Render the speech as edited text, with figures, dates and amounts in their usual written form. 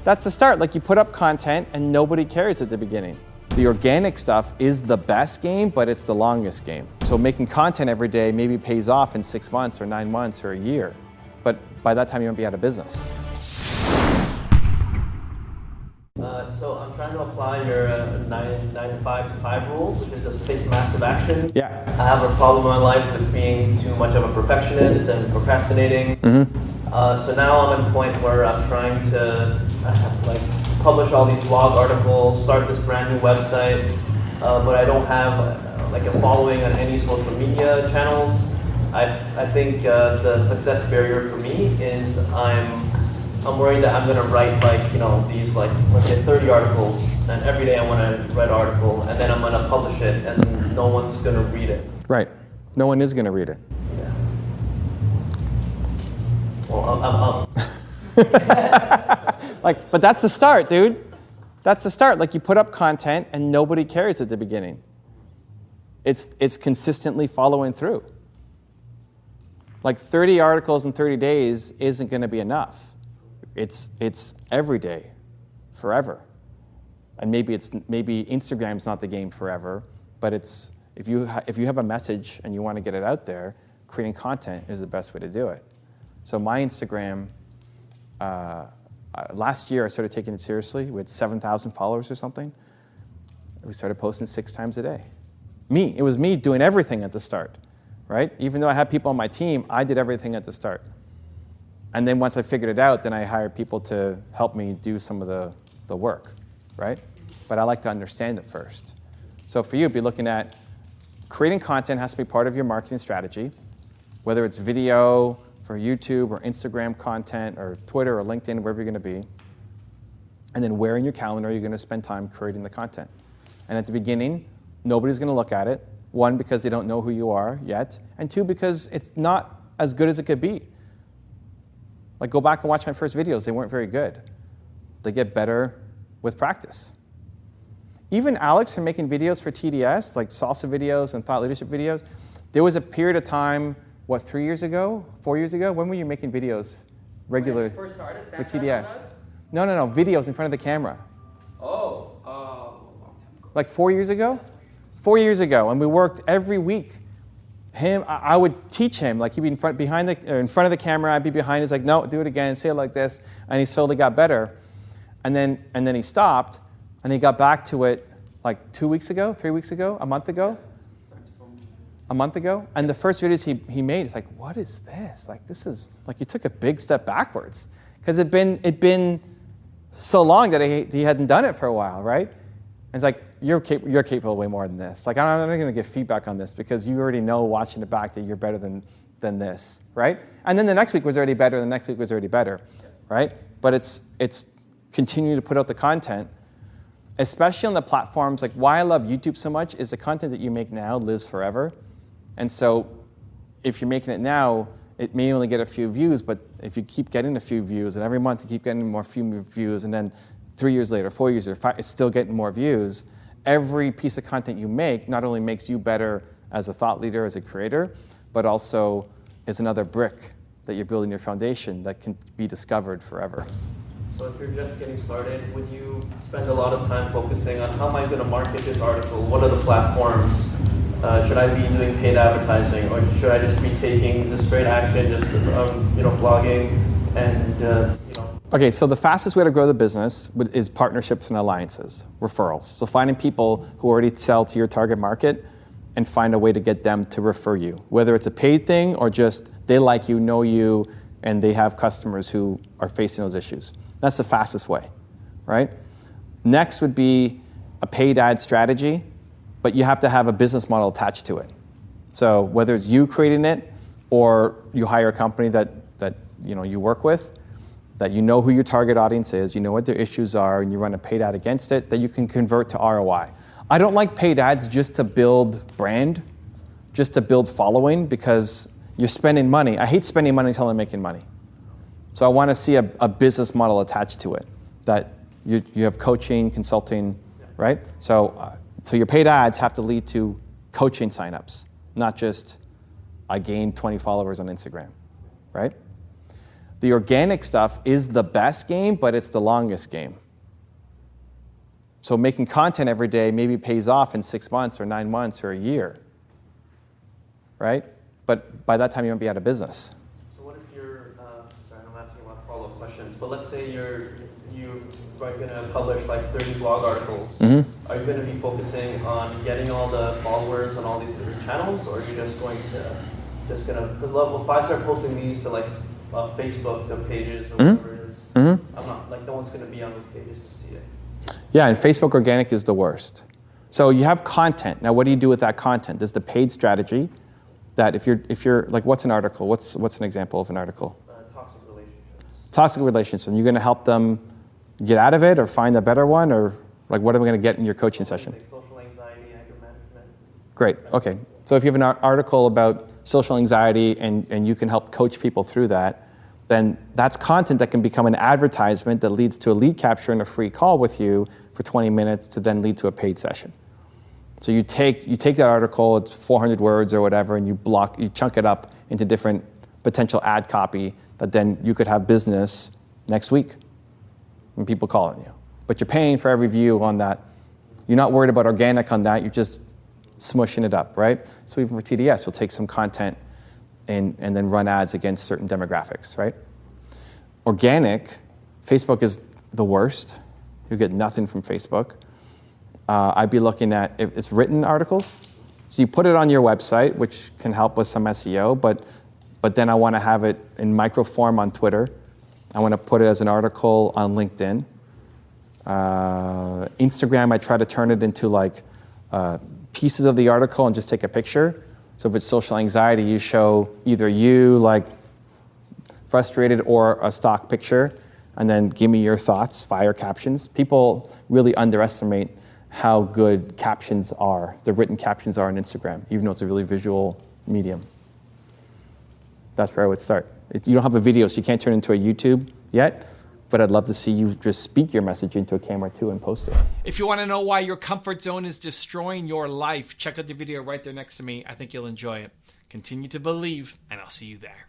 That's the start. Like, you put up content and nobody cares at the beginning. The organic stuff is the best game, but it's the longest game. So making content every day maybe pays off in 6 months or 9 months or a year. But by that time, you won't be out of business. So I'm trying to apply your 9 to 5 to 5 rule, which is just take massive action. Yeah. I have a problem in my life with being too much of a perfectionist and procrastinating. So now I'm at a point where I'm trying to publish all these blog articles, start this brand new website, but I don't have a following on any social media channels. I think the success barrier for me is I'm worried that I'm going to write these let's say 30 articles, and every day I want to write an article, and then I'm going to publish it, and no one's going to read it. Right. No one is going to read it. Yeah. Well, But that's the start, dude. That's the start. Like, you put up content and nobody cares at the beginning. It's consistently following through. Like, 30 articles in 30 days isn't going to be enough. It's every day, forever. And maybe Instagram's not the game forever, but if you have a message and you want to get it out there, creating content is the best way to do it. So my Instagram, last year I started taking it seriously. We had 7,000 followers or something. We started posting 6 times a day. It was me doing everything at the start, right? Even though I had people on my team, I did everything at the start. And then once I figured it out, then I hired people to help me do some of the work, right? But I like to understand it first. So for you, be looking at creating content has to be part of your marketing strategy, whether it's video for YouTube or Instagram content or Twitter or LinkedIn, wherever you're going to be. And then where in your calendar are you going to spend time creating the content? And at the beginning, nobody's going to look at it. 1, because they don't know who you are yet, and 2, because it's not as good as it could be. Like, go back and watch my first videos. They weren't very good. They get better with practice. Even Alex from making videos for TDS, like salsa videos and thought leadership videos, there was a period of time, 3 years ago, 4 years ago? When were you making videos regularly for TDS? No, videos in front of the camera. Oh, a long time ago. Like 4 years ago? 4 years ago, and we worked every week. I would teach him, like, he'd be in front of the camera, I'd be behind, he's like, no, do it again, say it like this, and he slowly got better. And then he stopped, and he got back to it like 2 weeks ago, 3 weeks ago, a month ago. And the first videos he made, it's like, what is this? Like, this is, like, you took a big step backwards. Because it'd been so long that he hadn't done it for a while, right? And it's like, you're capable of way more than this. Like, I'm not going to give feedback on this because you already know watching it back that you're better than this, right? And then the next week was already better, the next week was already better, right? But it's continuing to put out the content, especially on the platforms. Like, why I love YouTube so much is the content that you make now lives forever. And so if you're making it now, it may only get a few views, but if you keep getting a few views, and every month you keep getting few views, and then 3 years later, 4 years later, 5, it's still getting more views. Every piece of content you make not only makes you better as a thought leader, as a creator, but also is another brick that you're building your foundation that can be discovered forever. So if you're just getting started, would you spend a lot of time focusing on how am I going to market this article? What are the platforms? Should I be doing paid advertising, or should I just be taking the straight action, just blogging and Okay, so the fastest way to grow the business is partnerships and alliances, referrals. So finding people who already sell to your target market and find a way to get them to refer you, whether it's a paid thing or just they like you, know you, and they have customers who are facing those issues. That's the fastest way, right? Next would be a paid ad strategy, but you have to have a business model attached to it. So whether it's you creating it or you hire a company that you work with, that you know who your target audience is, you know what their issues are, and you run a paid ad against it, that you can convert to ROI. I don't like paid ads just to build brand, just to build following, because you're spending money. I hate spending money until I'm making money. So I want to see a business model attached to it, that you have coaching, consulting, right? So your paid ads have to lead to coaching signups, not just I gained 20 followers on Instagram, right? The organic stuff is the best game, but it's the longest game. So making content every day maybe pays off in 6 months or 9 months or a year, right? But by that time, you won't be out of business. So what if you're, sorry, I'm asking a lot of follow-up questions, but let's say you're going to publish like 30 blog articles. Mm-hmm. Are you going to be focusing on getting all the followers on all these different channels, or are you just going to, because if I start posting these to like Facebook, the pages, or whatever it is, I'm not, like, no one's going to be on those pages to see it. Yeah, and Facebook organic is the worst. So you have content. Now, what do you do with that content? There's the paid strategy that if you're like, what's an article? What's an example of an article? Toxic relationships. Toxic relationships. And you're going to help them get out of it or find a better one, or like, what are we going to get in your coaching session? Like social anxiety, anger management. Great. Okay. So if you have an article about social anxiety and you can help coach people through that, then that's content that can become an advertisement that leads to a lead capture and a free call with you for 20 minutes to then lead to a paid session. So you take that article, it's 400 words or whatever, and you chunk it up into different potential ad copy that then you could have business next week when people calling you. But you're paying for every view on that. You're not worried about organic on that, you're just smushing it up, right? So even for TDS, we'll take some content and then run ads against certain demographics, right? Organic, Facebook is the worst. You get nothing from Facebook. I'd be looking at, if it's written articles, so you put it on your website, which can help with some SEO, but then I want to have it in micro form on Twitter. I want to put it as an article on LinkedIn. Instagram, I try to turn it into like pieces of the article and just take a picture. So if it's social anxiety, you show either you like frustrated or a stock picture, and then give me your thoughts, fire captions. People really underestimate how good captions are, the written captions are on Instagram, even though it's a really visual medium. That's where I would start. You don't have a video, so you can't turn it into a YouTube yet, but I'd love to see you just speak your message into a camera too and post it. If you want to know why your comfort zone is destroying your life, check out the video right there next to me. I think you'll enjoy it. Continue to believe, and I'll see you there.